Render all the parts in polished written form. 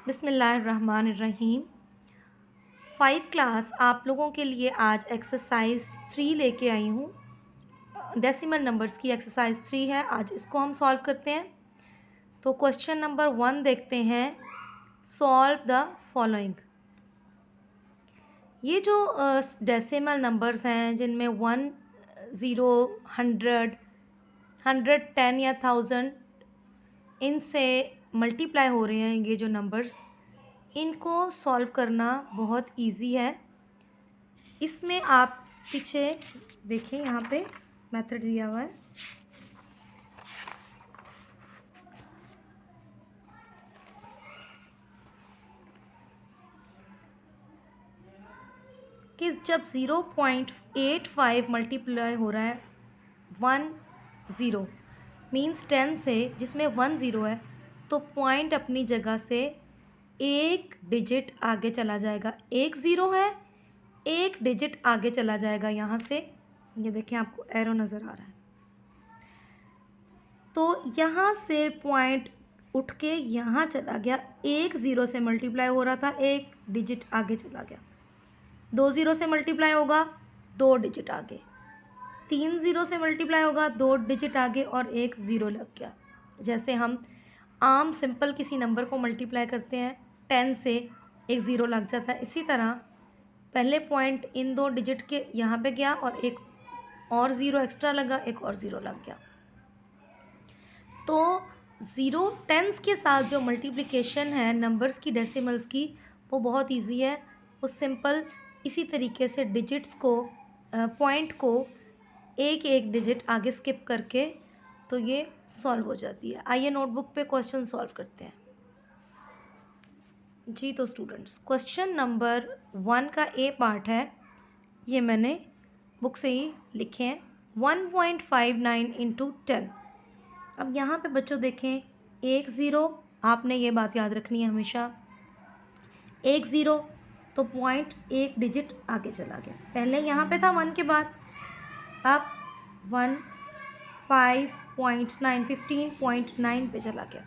बिस्मिल्लाहिर्रहमानिर्रहीम। 5 क्लास आप लोगों के लिए आज एक्सरसाइज 3 लेके आई हूँ। डेसिमल नंबर्स की एक्सरसाइज 3 है, आज इसको हम सॉल्व करते हैं। तो क्वेश्चन नंबर 1 देखते हैं। Solve the following. ये जो डेसिमल नंबर्स हैं जिनमें 1, 0, 100, 110 या 1000 इनसे मल्टीप्लाई हो रहे हैं, ये जो नंबर्स, इनको सॉल्व करना बहुत इजी है। इसमें आप पीछे देखिए, यहाँ पे मेथड दिया हुआ है। कि जब 0.85 मल्टीप्लाई हो रहा है 10 मीन्स 10 से, जिसमें 10 है, तो पॉइंट अपनी जगह से एक डिजिट आगे चला जाएगा। 10 है, एक डिजिट आगे चला जाएगा यहाँ से। ये देखिए, आपको एरो नज़र आ रहा है। तो यहाँ से पॉइंट उठ के यहाँ चला गया। 10 से मल्टीप्लाई हो रहा था, एक डिजिट आगे चला गया। 20 से मल्टीप्लाई होगा, 2 डिजिट आगे। 30 से मल्टीप्लाई होगा, 2 डिजिट आगे और एक 0 लग गया। जैसे हम आम सिंपल किसी नंबर को मल्टीप्लाई करते हैं, 10 से एक 0 लग जाता है। इसी तरह पहले पॉइंट इन 2 डिजिट के यहाँ पे गया और एक और 0 एक्स्ट्रा लगा, एक और 0 लग गया। तो 0 टेंस के साथ जो मल्टीप्लिकेशन है नंबर्स की, डेसिमल्स की, वो बहुत इजी है। वो सिंपल इसी तरीके से डिजिट्स को, पॉइंट को एक एक डिजिट आगे स्किप करके तो ये सॉल्व हो जाती है। आइए नोटबुक पे क्वेश्चन सॉल्व करते हैं जी। तो स्टूडेंट्स, क्वेश्चन नंबर 1 का ए पार्ट है, ये मैंने बुक से ही लिखे हैं। 1.59 इंटू 10। अब यहाँ पे बच्चों देखें, 10, आपने ये बात याद रखनी है हमेशा। 10 तो पॉइंट एक डिजिट आगे चला गया। पहले यहाँ पे था 1 के बाद, अब 15.9 पे चला गया।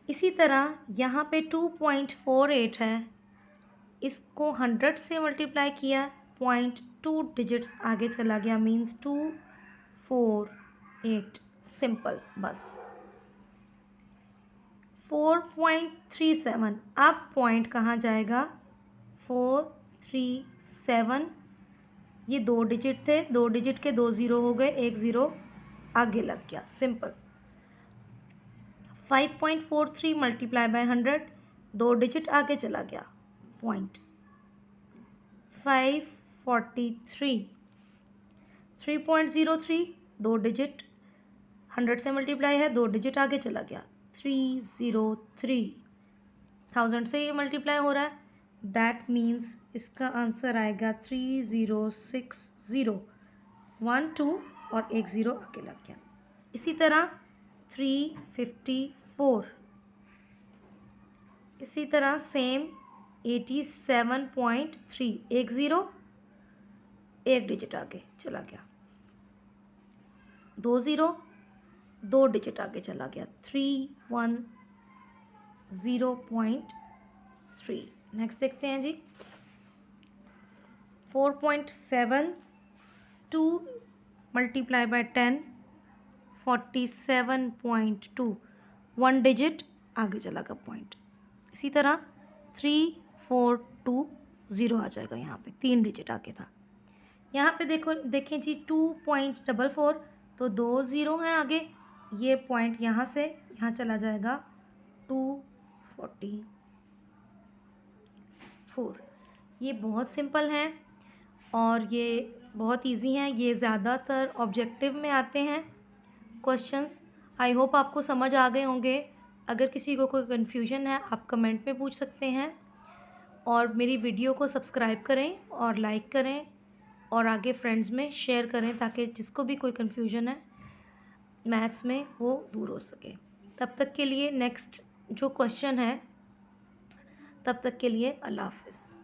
इसी तरह यहाँ पे 2.48 है, इसको 100 से मल्टीप्लाई किया, पॉइंट 2 डिजिट्स आगे चला गया, मीन्स 248। सिंपल, बस। 4.37, अब पॉइंट कहाँ जाएगा? 437। ये 2 डिजिट थे, 2 डिजिट के 2 0 हो गए, एक 0 आगे लग गया। सिंपल। 5.43 मल्टीप्लाई बाय 100, 2 डिजिट आगे चला गया, पॉइंट 543। 3.03, 2 डिजिट, 100 से मल्टीप्लाई है, 2 डिजिट आगे चला गया, 303। 1000 से ये मल्टीप्लाई हो रहा है, दैट मीन्स इसका आंसर आएगा 3060। 1 2 और एक 0 आगे लग गया। इसी तरह 354, इसी तरह सेम 87.3, एक 0 एक डिजिट आगे चला गया, 2 0 2 डिजिट आगे चला गया, 310.3। नेक्स्ट देखते हैं जी। 4.72 मल्टीप्लाई बाय 10, 47.2, 1 डिजिट आगे चला गया, पॉइंट। इसी तरह 3420 आ जाएगा, यहाँ पे 3 डिजिट आगे था। यहाँ पे देखें जी, 2.44, तो 2 0 हैं आगे, ये पॉइंट यहाँ से यहाँ चला जाएगा, 244। ये बहुत सिंपल हैं और ये बहुत इजी हैं। ये ज़्यादातर ऑब्जेक्टिव में आते हैं क्वेश्चंस। आई होप आपको समझ आ गए होंगे। अगर किसी को कोई कन्फ्यूजन है, आप कमेंट में पूछ सकते हैं। और मेरी वीडियो को सब्सक्राइब करें और लाइक करें और आगे फ्रेंड्स में शेयर करें, ताकि जिसको भी कोई कन्फ्यूजन है मैथ्स में वो दूर हो सके। तब तक के लिए नेक्स्ट जो क्वेश्चन है, तब तक के लिए अल्लाह हाफ़िज़।